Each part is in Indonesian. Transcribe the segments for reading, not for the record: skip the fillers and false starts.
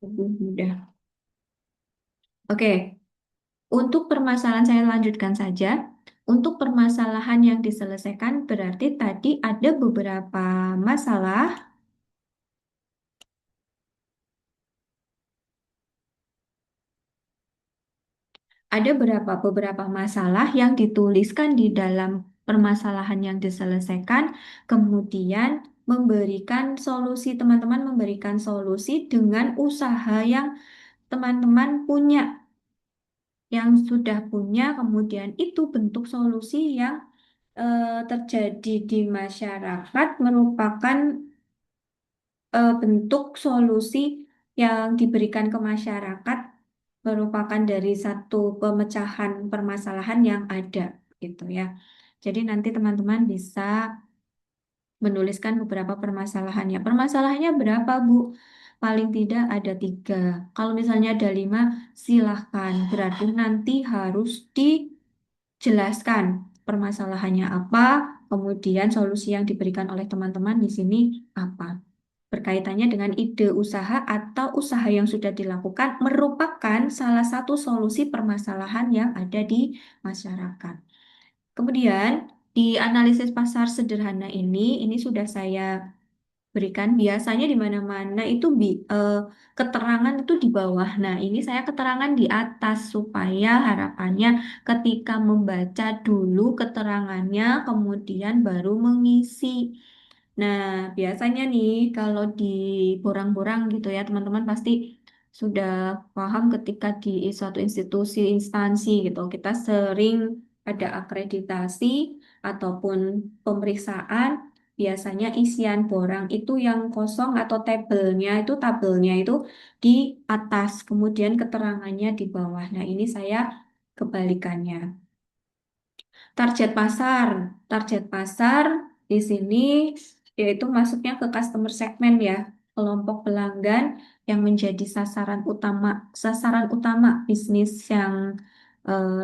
Lebih mudah. Oke, untuk permasalahan saya lanjutkan saja. Untuk permasalahan yang diselesaikan berarti tadi ada beberapa masalah, ada beberapa masalah yang dituliskan di dalam permasalahan yang diselesaikan, kemudian memberikan solusi, teman-teman memberikan solusi dengan usaha yang teman-teman punya, yang sudah punya, kemudian itu bentuk solusi yang terjadi di masyarakat merupakan bentuk solusi yang diberikan ke masyarakat merupakan dari satu pemecahan permasalahan yang ada gitu ya. Jadi nanti teman-teman bisa menuliskan beberapa permasalahannya. Permasalahannya berapa, Bu? Paling tidak ada 3. Kalau misalnya ada 5, silahkan. Berarti nanti harus dijelaskan permasalahannya apa, kemudian solusi yang diberikan oleh teman-teman di sini apa. Berkaitannya dengan ide usaha atau usaha yang sudah dilakukan merupakan salah satu solusi permasalahan yang ada di masyarakat. Kemudian di analisis pasar sederhana ini sudah saya berikan biasanya di mana-mana itu keterangan itu di bawah. Nah, ini saya keterangan di atas supaya harapannya ketika membaca dulu keterangannya kemudian baru mengisi. Nah, biasanya nih kalau di borang-borang gitu ya, teman-teman pasti sudah paham ketika di suatu institusi, instansi gitu, kita sering ada akreditasi ataupun pemeriksaan, biasanya isian borang itu yang kosong atau tabelnya itu di atas, kemudian keterangannya di bawah. Nah, ini saya kebalikannya. Target pasar di sini yaitu masuknya ke customer segment ya, kelompok pelanggan yang menjadi sasaran utama bisnis yang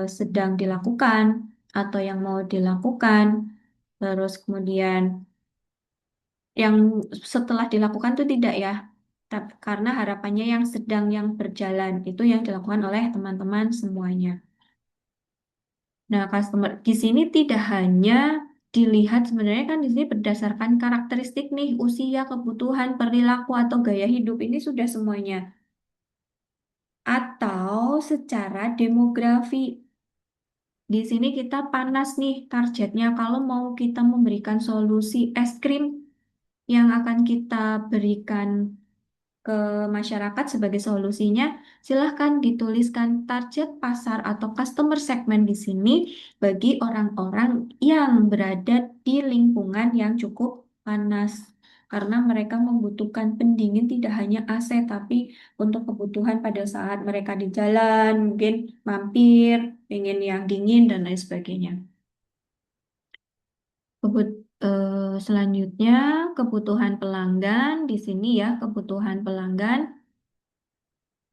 sedang dilakukan atau yang mau dilakukan. Terus kemudian yang setelah dilakukan itu tidak ya, karena harapannya yang sedang yang berjalan itu yang dilakukan oleh teman-teman semuanya. Nah, customer di sini tidak hanya dilihat sebenarnya kan di sini berdasarkan karakteristik nih, usia, kebutuhan, perilaku atau gaya hidup ini sudah semuanya. Atau secara demografi. Di sini kita panas nih targetnya kalau mau kita memberikan solusi es krim yang akan kita berikan ke masyarakat sebagai solusinya, silahkan dituliskan target pasar atau customer segment di sini bagi orang-orang yang berada di lingkungan yang cukup panas. Karena mereka membutuhkan pendingin tidak hanya AC, tapi untuk kebutuhan pada saat mereka di jalan, mungkin mampir, ingin yang dingin, dan lain sebagainya. Selanjutnya, kebutuhan pelanggan. Di sini ya, kebutuhan pelanggan.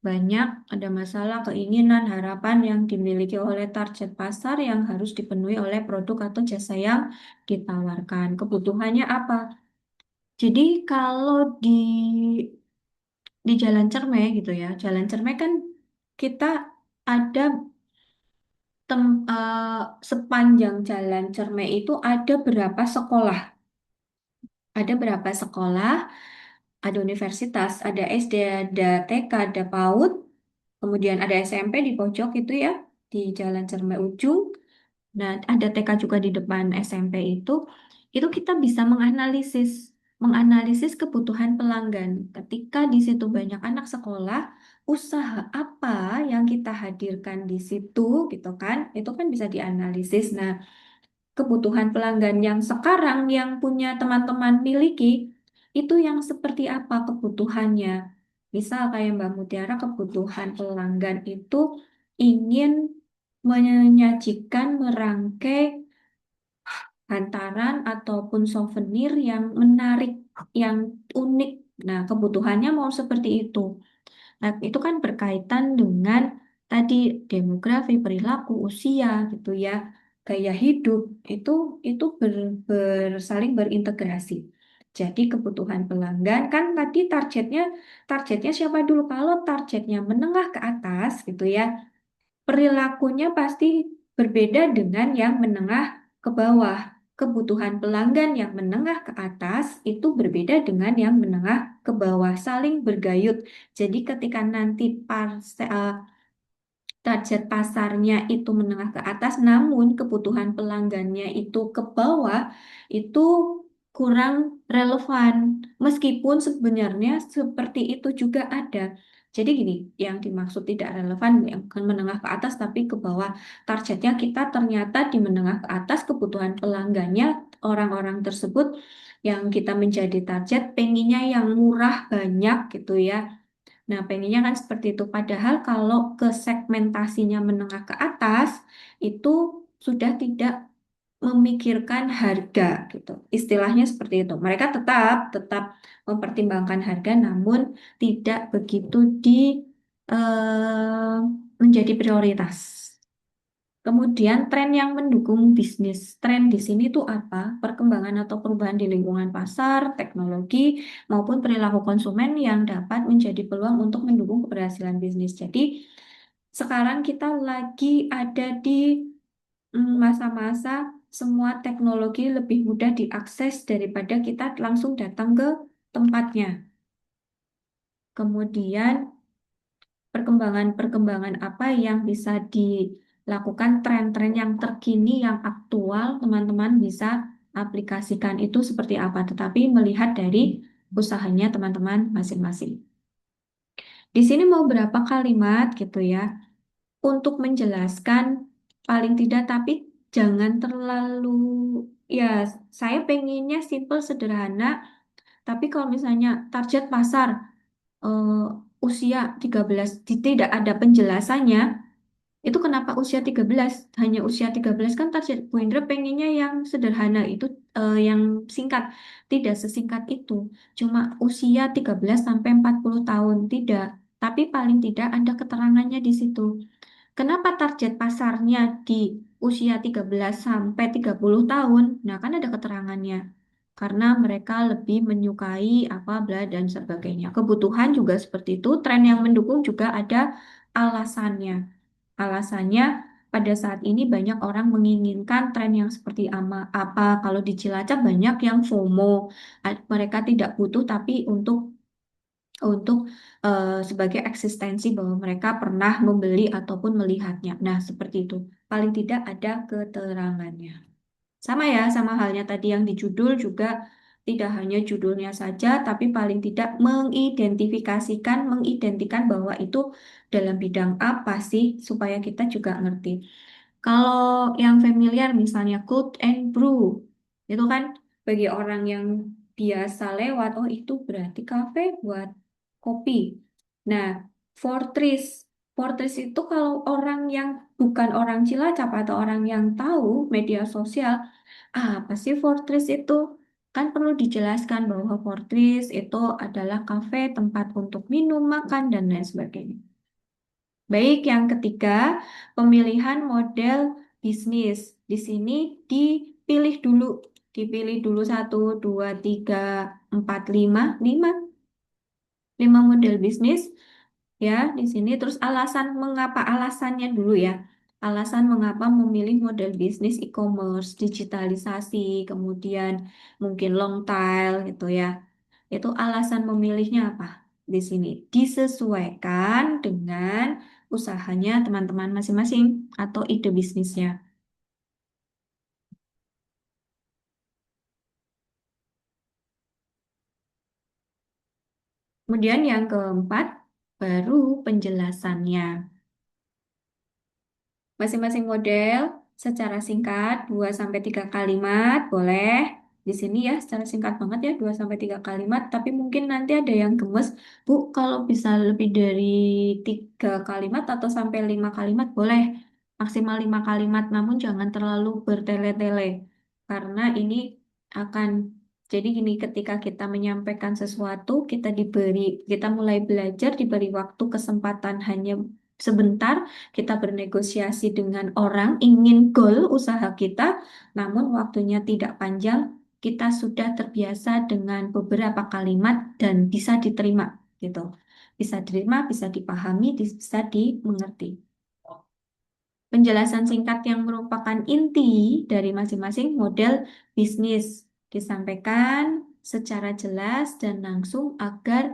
Banyak ada masalah, keinginan, harapan yang dimiliki oleh target pasar yang harus dipenuhi oleh produk atau jasa yang ditawarkan. Kebutuhannya apa? Jadi kalau di Jalan Cermai gitu ya, Jalan Cermai kan kita ada sepanjang Jalan Cermai itu ada berapa sekolah? Ada berapa sekolah? Ada universitas, ada SD, ada TK, ada PAUD, kemudian ada SMP di pojok itu ya, di Jalan Cermai Ujung. Nah, ada TK juga di depan SMP itu kita bisa menganalisis kebutuhan pelanggan. Ketika di situ banyak anak sekolah, usaha apa yang kita hadirkan di situ gitu kan? Itu kan bisa dianalisis. Nah, kebutuhan pelanggan yang sekarang yang punya teman-teman miliki itu yang seperti apa kebutuhannya. Misal kayak Mbak Mutiara, kebutuhan pelanggan itu ingin menyajikan merangkai hantaran ataupun souvenir yang menarik, yang unik. Nah, kebutuhannya mau seperti itu. Nah, itu kan berkaitan dengan tadi demografi, perilaku, usia gitu ya, gaya hidup itu saling berintegrasi. Jadi kebutuhan pelanggan kan tadi targetnya siapa dulu? Kalau targetnya menengah ke atas gitu ya, perilakunya pasti berbeda dengan yang menengah ke bawah. Kebutuhan pelanggan yang menengah ke atas itu berbeda dengan yang menengah ke bawah, saling bergayut. Jadi ketika nanti target pasarnya itu menengah ke atas, namun kebutuhan pelanggannya itu ke bawah, itu kurang relevan. Meskipun sebenarnya seperti itu juga ada. Jadi gini, yang dimaksud tidak relevan yang bukan menengah ke atas tapi ke bawah. Targetnya kita ternyata di menengah ke atas, kebutuhan pelanggannya orang-orang tersebut yang kita menjadi target pengennya yang murah banyak gitu ya. Nah, pengennya kan seperti itu. Padahal kalau ke segmentasinya menengah ke atas, itu sudah tidak memikirkan harga gitu. Istilahnya seperti itu. Mereka tetap mempertimbangkan harga, namun tidak begitu menjadi prioritas. Kemudian tren yang mendukung bisnis. Tren di sini tuh apa? Perkembangan atau perubahan di lingkungan pasar, teknologi, maupun perilaku konsumen yang dapat menjadi peluang untuk mendukung keberhasilan bisnis. Jadi sekarang kita lagi ada di masa-masa semua teknologi lebih mudah diakses daripada kita langsung datang ke tempatnya. Kemudian perkembangan-perkembangan apa yang bisa dilakukan, tren-tren yang terkini, yang aktual, teman-teman bisa aplikasikan itu seperti apa, tetapi melihat dari usahanya teman-teman masing-masing. Di sini mau berapa kalimat gitu ya, untuk menjelaskan paling tidak, tapi jangan terlalu, ya saya pengennya simple, sederhana, tapi kalau misalnya target pasar eh, usia 13 tidak ada penjelasannya. Itu kenapa usia 13? Hanya usia 13 kan target Bu Indra pengennya yang sederhana itu, yang singkat. Tidak sesingkat itu. Cuma usia 13 sampai 40 tahun. Tidak. Tapi paling tidak ada keterangannya di situ. Kenapa target pasarnya di usia 13 sampai 30 tahun? Nah, kan ada keterangannya. Karena mereka lebih menyukai apa, bla, dan sebagainya. Kebutuhan juga seperti itu. Tren yang mendukung juga ada alasannya. Alasannya pada saat ini banyak orang menginginkan tren yang seperti apa. Kalau di Cilacap banyak yang FOMO. Mereka tidak butuh tapi untuk sebagai eksistensi bahwa mereka pernah membeli ataupun melihatnya. Nah, seperti itu. Paling tidak ada keterangannya. Sama ya, sama halnya tadi yang di judul juga tidak hanya judulnya saja, tapi paling tidak mengidentikan bahwa itu dalam bidang apa sih, supaya kita juga ngerti. Kalau yang familiar misalnya Cold and Brew, itu kan bagi orang yang biasa lewat, oh itu berarti kafe buat kopi. Nah, Fortris, Fortris itu kalau orang yang bukan orang Cilacap atau orang yang tahu media sosial, apa sih Fortris itu? Kan perlu dijelaskan bahwa Fortris itu adalah kafe, tempat untuk minum, makan, dan lain sebagainya. Baik, yang ketiga, pemilihan model bisnis. Di sini dipilih dulu, dipilih dulu satu, dua, tiga, empat, lima model bisnis ya di sini. Terus alasannya dulu ya. Alasan mengapa memilih model bisnis e-commerce, digitalisasi, kemudian mungkin long tail gitu ya. Itu alasan memilihnya apa? Di sini disesuaikan dengan usahanya teman-teman masing-masing atau ide bisnisnya. Kemudian yang keempat, baru penjelasannya. Masing-masing model secara singkat 2 sampai 3 kalimat boleh. Di sini ya secara singkat banget ya 2 sampai 3 kalimat. Tapi mungkin nanti ada yang gemes, Bu, kalau bisa lebih dari 3 kalimat atau sampai 5 kalimat boleh. Maksimal 5 kalimat, namun jangan terlalu bertele-tele. Karena ini akan jadi gini, ketika kita menyampaikan sesuatu, kita mulai belajar, diberi waktu kesempatan hanya sebentar, kita bernegosiasi dengan orang, ingin goal usaha kita, namun waktunya tidak panjang. kita sudah terbiasa dengan beberapa kalimat dan bisa diterima gitu. Bisa diterima, bisa dipahami, bisa dimengerti. Penjelasan singkat yang merupakan inti dari masing-masing model bisnis disampaikan secara jelas dan langsung agar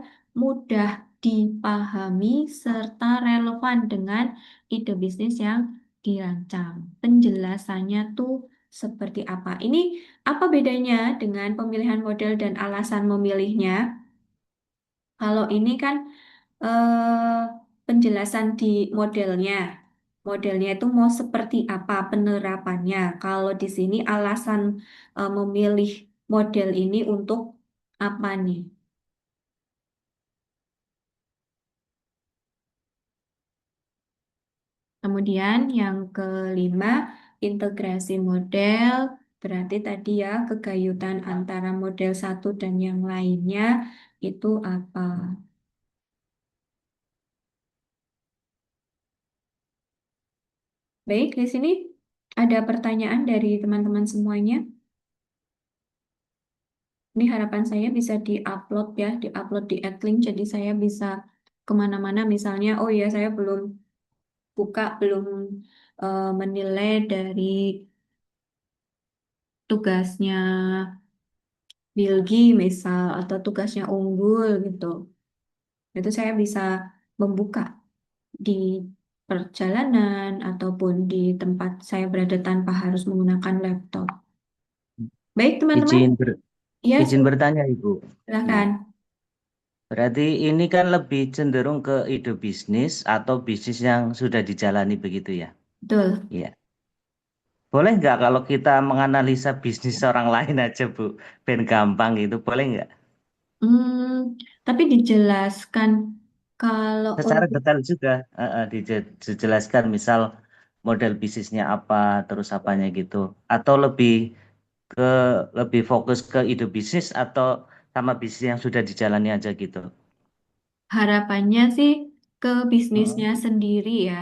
mudah dipahami serta relevan dengan ide bisnis yang dirancang. Penjelasannya tuh seperti apa? Ini apa bedanya dengan pemilihan model dan alasan memilihnya? Kalau ini kan penjelasan di modelnya. Modelnya itu mau seperti apa penerapannya. Kalau di sini alasan memilih model ini untuk apa nih? Kemudian yang kelima, integrasi model. Berarti tadi ya kegayutan antara model satu dan yang lainnya itu apa? Baik, di sini ada pertanyaan dari teman-teman semuanya. Ini harapan saya bisa diupload ya, diupload di Adlink, jadi saya bisa kemana-mana misalnya, oh ya saya belum buka, belum menilai dari tugasnya Bilgi misal, atau tugasnya Unggul gitu. Itu saya bisa membuka di perjalanan ataupun di tempat saya berada tanpa harus menggunakan laptop. Baik teman-teman, Izin ya izin bertanya Ibu. Iya. silakan. Berarti ini kan lebih cenderung ke ide bisnis atau bisnis yang sudah dijalani begitu ya? Betul. Iya. Boleh nggak kalau kita menganalisa bisnis orang lain aja Bu? Ben gampang gitu, boleh nggak? Hmm, tapi dijelaskan kalau Secara untuk detail juga, dijelaskan misal model bisnisnya apa, terus apanya gitu. Atau ke lebih fokus ke ide bisnis atau sama bisnis yang sudah dijalani aja gitu. harapannya sih ke bisnisnya Mm-mm. sendiri ya.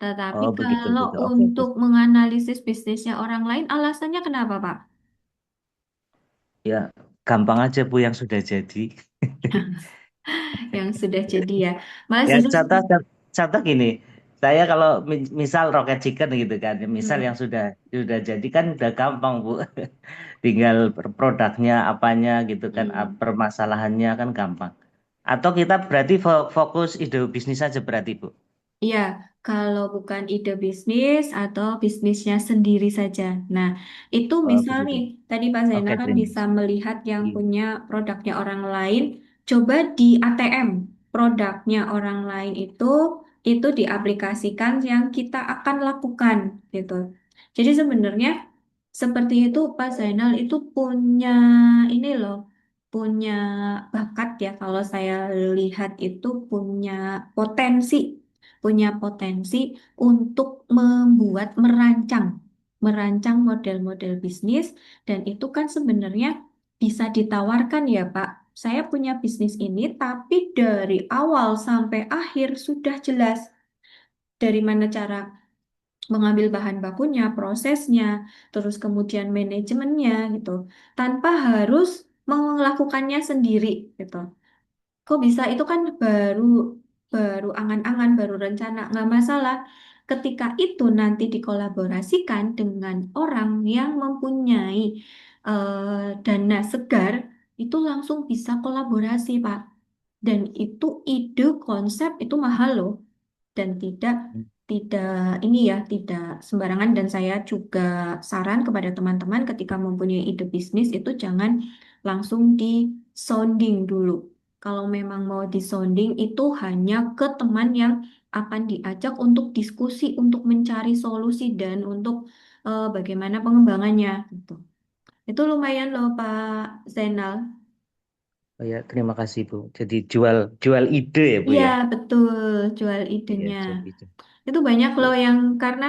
Tetapi Oh begitu kalau gitu. Oke oke. untuk menganalisis bisnisnya orang lain, alasannya kenapa, Pak? Ya gampang aja Bu yang sudah jadi. Yang sudah jadi ya. Malah Ya justru, contoh gini, saya kalau misal rocket chicken gitu kan, misal hmm, yang sudah jadi kan udah gampang Bu, tinggal produknya apanya gitu kan, hmm. permasalahannya kan gampang. Atau kita berarti fokus ide bisnis saja berarti Bu. Iya, kalau bukan ide bisnis atau bisnisnya sendiri saja. Nah, itu Oh misal nih, begitu. tadi Pak Zainal Oke kan terima bisa kasih. melihat yang Iya. punya produknya orang lain, coba di ATM produknya orang lain itu diaplikasikan yang kita akan lakukan gitu. Jadi sebenarnya seperti itu Pak Zainal itu punya ini loh, punya bakat ya kalau saya lihat itu punya potensi untuk merancang model-model bisnis dan itu kan sebenarnya bisa ditawarkan ya Pak. Saya punya bisnis ini tapi dari awal sampai akhir sudah jelas dari mana cara mengambil bahan bakunya, prosesnya, terus kemudian manajemennya gitu, tanpa harus melakukannya sendiri gitu. Kok bisa? Itu kan baru baru angan-angan, baru rencana, nggak masalah. Ketika itu nanti dikolaborasikan dengan orang yang mempunyai dana segar, itu langsung bisa kolaborasi, Pak. Dan itu ide konsep itu mahal loh dan tidak ini ya tidak sembarangan dan saya juga saran kepada teman-teman ketika mempunyai ide bisnis itu jangan langsung di sounding dulu. Kalau memang mau di sounding itu hanya ke teman yang akan diajak untuk diskusi, untuk mencari solusi dan untuk bagaimana pengembangannya gitu. Itu lumayan loh Pak Zainal. Oh ya terima kasih Bu. Jadi jual jual ide ya Bu Iya, ya. betul, jual Iya idenya. jual ide. Itu banyak loh Iya. yang karena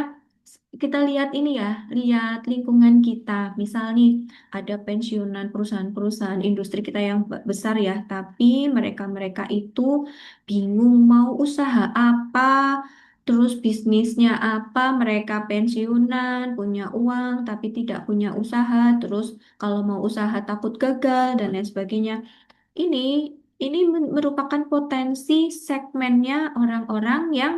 kita lihat ini ya, lihat lingkungan kita. Misal nih, ada pensiunan perusahaan-perusahaan industri kita yang besar ya, tapi mereka-mereka itu bingung mau usaha apa, terus bisnisnya apa, mereka pensiunan, punya uang, tapi tidak punya usaha, terus kalau mau usaha takut gagal, dan lain sebagainya. Ini ini merupakan potensi segmennya orang-orang yang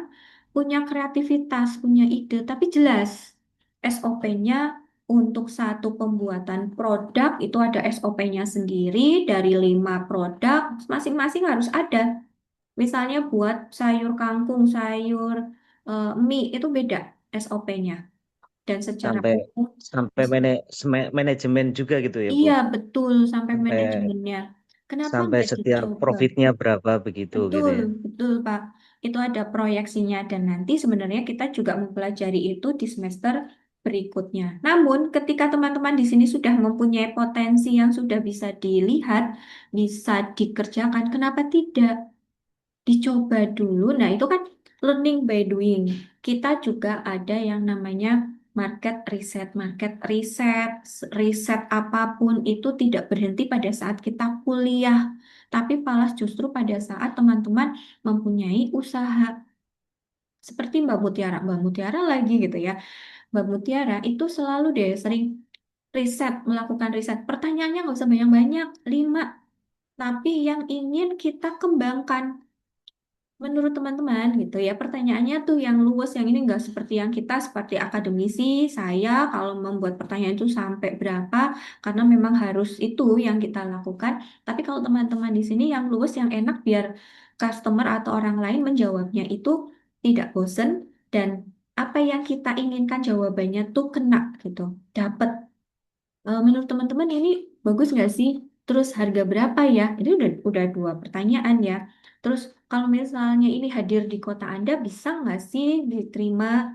punya kreativitas, punya ide, tapi jelas SOP-nya untuk satu pembuatan produk itu ada SOP-nya sendiri dari 5 produk, masing-masing harus ada. Misalnya buat sayur kangkung, sayur mie itu beda SOP-nya. Dan secara Sampai umum, sampai manajemen juga gitu ya, Bu. iya betul sampai Sampai manajemennya. Kenapa sampai nggak setiap dicoba? profitnya berapa begitu gitu Betul, ya. betul Pak. Itu ada proyeksinya dan nanti sebenarnya kita juga mempelajari itu di semester berikutnya. Namun, ketika teman-teman di sini sudah mempunyai potensi yang sudah bisa dilihat, bisa dikerjakan, kenapa tidak? Dicoba dulu. Nah, itu kan learning by doing. Kita juga ada yang namanya market research. Market research, riset apapun itu tidak berhenti pada saat kita kuliah, tapi malah justru pada saat teman-teman mempunyai usaha. Seperti Mbak Mutiara lagi gitu ya. Mbak Mutiara itu selalu deh sering riset, melakukan riset. Pertanyaannya nggak usah banyak-banyak, 5. Tapi yang ingin kita kembangkan. Menurut teman-teman gitu ya, pertanyaannya tuh yang luwes, yang ini enggak seperti yang kita seperti akademisi, saya kalau membuat pertanyaan itu sampai berapa, karena memang harus itu yang kita lakukan. Tapi kalau teman-teman di sini yang luwes, yang enak biar customer atau orang lain menjawabnya itu tidak bosen dan apa yang kita inginkan jawabannya tuh kena gitu, dapat. Menurut teman-teman ini bagus nggak sih? Terus harga berapa ya? Ini udah 2 pertanyaan ya. Terus kalau misalnya ini hadir di kota Anda, bisa nggak sih diterima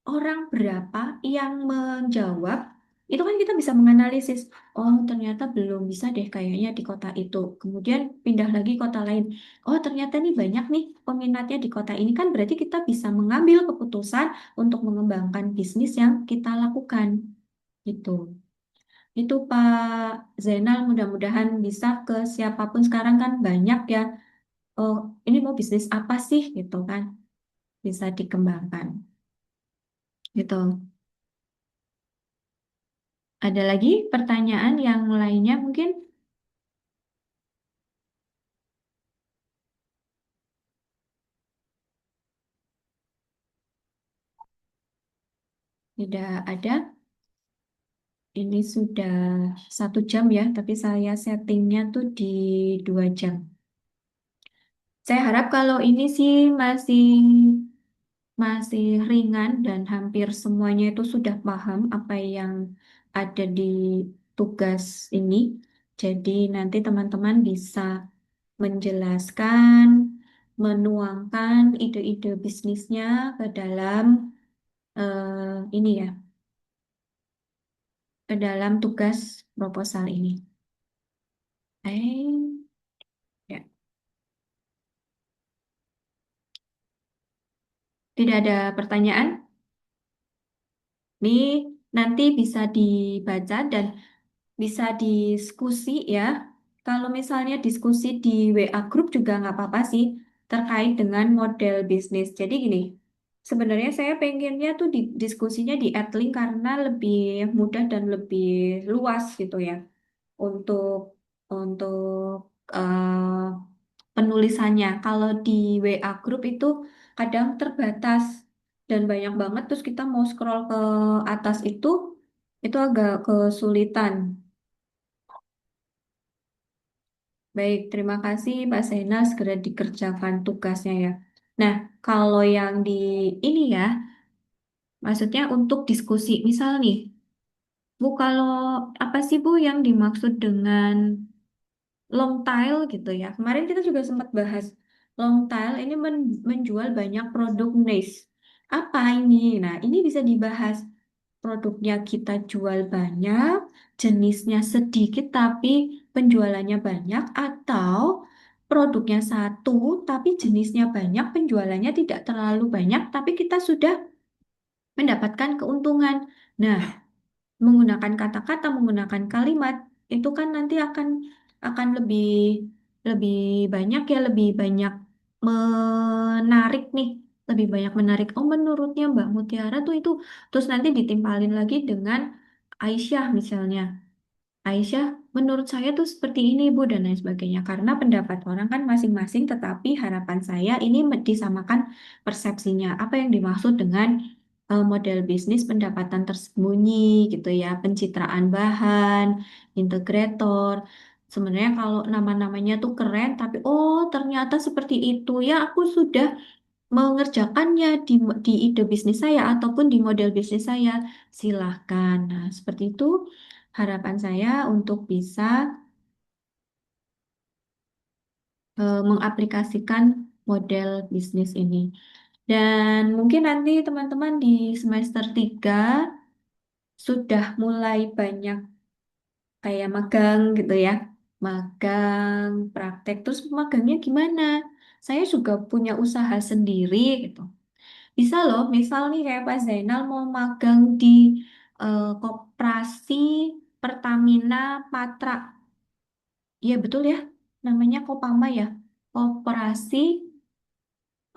orang berapa yang menjawab? Itu kan kita bisa menganalisis. Oh, ternyata belum bisa deh kayaknya di kota itu. Kemudian pindah lagi kota lain. Oh, ternyata nih banyak nih peminatnya di kota ini kan berarti kita bisa mengambil keputusan untuk mengembangkan bisnis yang kita lakukan. Gitu. Itu Pak Zainal mudah-mudahan bisa ke siapapun sekarang kan banyak ya. Oh, ini mau bisnis apa sih gitu kan? Bisa dikembangkan. Gitu. Ada lagi pertanyaan yang lainnya mungkin tidak ada. Ini sudah 1 jam ya, tapi saya settingnya tuh di 2 jam. Saya harap kalau ini sih masih ringan dan hampir semuanya itu sudah paham apa yang ada di tugas ini. Jadi nanti teman-teman bisa menjelaskan, menuangkan ide-ide bisnisnya ke dalam ini ya, ke dalam tugas proposal ini. Ya. Tidak ada pertanyaan? Ini nanti bisa dibaca dan bisa diskusi ya. Kalau misalnya diskusi di WA Group juga nggak apa-apa sih terkait dengan model bisnis. Jadi gini, sebenarnya saya pengennya tuh diskusinya di Adlink karena lebih mudah dan lebih luas gitu ya untuk untuk penulisannya. Kalau di WA Group itu kadang terbatas dan banyak banget. Terus kita mau scroll ke atas itu agak kesulitan. Baik, terima kasih Pak Sena, segera dikerjakan tugasnya ya. Nah, kalau yang di ini ya, maksudnya untuk diskusi, misal nih, Bu kalau apa sih Bu yang dimaksud dengan long tail gitu ya. Kemarin kita juga sempat bahas long tail ini menjual banyak produk niche. Apa ini? Nah, ini bisa dibahas. Produknya kita jual banyak, jenisnya sedikit tapi penjualannya banyak, atau produknya satu tapi jenisnya banyak, penjualannya tidak terlalu banyak, tapi kita sudah mendapatkan keuntungan. Nah, menggunakan kata-kata, menggunakan kalimat, itu kan nanti akan lebih lebih banyak ya, lebih banyak menarik nih. lebih banyak menarik. Oh, menurutnya Mbak Mutiara tuh itu. Terus nanti ditimpalin lagi dengan Aisyah misalnya. Aisyah, menurut saya tuh seperti ini, Bu, dan lain sebagainya. Karena pendapat orang kan masing-masing, tetapi harapan saya ini disamakan persepsinya. Apa yang dimaksud dengan model bisnis pendapatan tersembunyi, gitu ya, pencitraan bahan, integrator. Sebenarnya kalau nama-namanya tuh keren, tapi oh ternyata seperti itu. Ya, aku sudah mengerjakannya di ide bisnis saya ataupun di model bisnis saya. Silahkan. Nah, seperti itu harapan saya untuk bisa mengaplikasikan model bisnis ini. Dan mungkin nanti teman-teman di semester 3 sudah mulai banyak kayak magang gitu ya. Magang, praktek. Terus magangnya gimana? Saya juga punya usaha sendiri gitu. Bisa loh, misal nih kayak Pak Zainal mau magang di Koperasi Pertamina Patra. Iya betul ya, namanya Kopama ya. Koperasi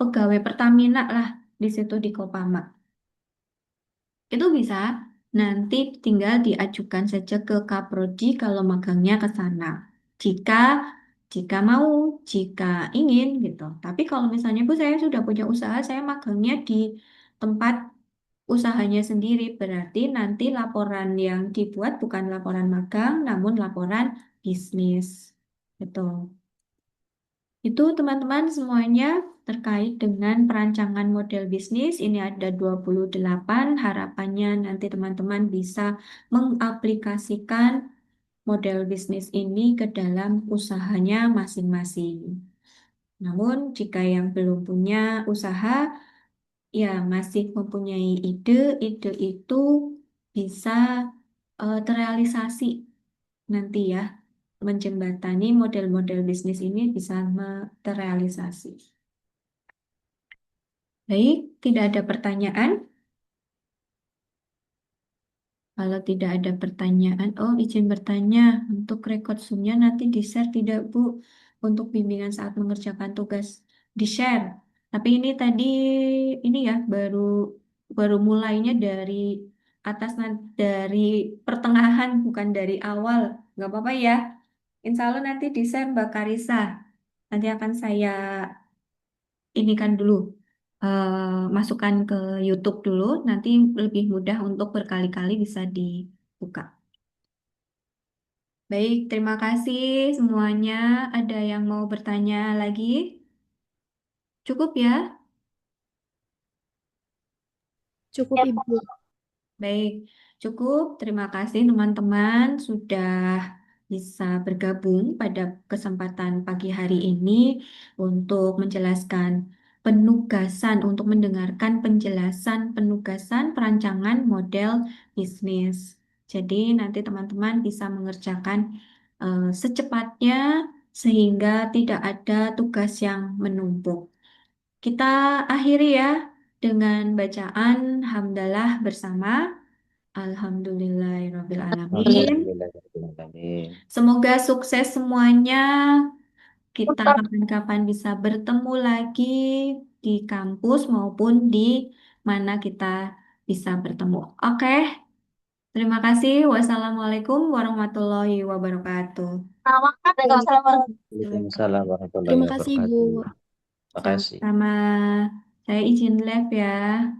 Pegawai Pertamina lah di situ di Kopama. Itu bisa, nanti tinggal diajukan saja ke Kaprodi kalau magangnya ke sana. Jika jika mau, jika ingin gitu. Tapi kalau misalnya Bu saya sudah punya usaha, saya magangnya di tempat usahanya sendiri. Berarti nanti laporan yang dibuat bukan laporan magang, namun laporan bisnis. Betul. Itu teman-teman semuanya terkait dengan perancangan model bisnis. Ini ada 28. Harapannya nanti teman-teman bisa mengaplikasikan model bisnis ini ke dalam usahanya masing-masing. Namun jika yang belum punya usaha, ya masih mempunyai ide, ide itu bisa terrealisasi nanti ya, menjembatani model-model bisnis ini bisa terrealisasi. Baik, tidak ada pertanyaan. Kalau tidak ada pertanyaan, oh izin bertanya, untuk rekod Zoom-nya nanti di-share tidak Bu? Untuk bimbingan saat mengerjakan tugas di-share. Tapi ini tadi, ini ya, baru baru mulainya dari atas, dari pertengahan, bukan dari awal. Nggak apa-apa ya. Insya Allah nanti di-share Mbak Karisa. Nanti akan saya ini kan dulu masukkan ke YouTube dulu, nanti lebih mudah untuk berkali-kali bisa dibuka. Baik, terima kasih semuanya. Ada yang mau bertanya lagi? Cukup ya? Cukup Ibu. Baik, cukup. Terima kasih teman-teman sudah bisa bergabung pada kesempatan pagi hari ini untuk menjelaskan penugasan, untuk mendengarkan penjelasan penugasan perancangan model bisnis. Jadi nanti teman-teman bisa mengerjakan secepatnya sehingga tidak ada tugas yang menumpuk. Kita akhiri ya dengan bacaan hamdalah bersama. Alhamdulillahirrabbilalamin. Alhamdulillahirobbilalamin. Semoga sukses semuanya. Kita kapan-kapan bisa bertemu lagi di kampus maupun di mana kita bisa bertemu. Oke, terima kasih. Wassalamualaikum warahmatullahi wabarakatuh. Waalaikumsalam warahmatullahi Terima kasih Ibu. wabarakatuh. Makasih. Sama-sama. Saya izin live ya.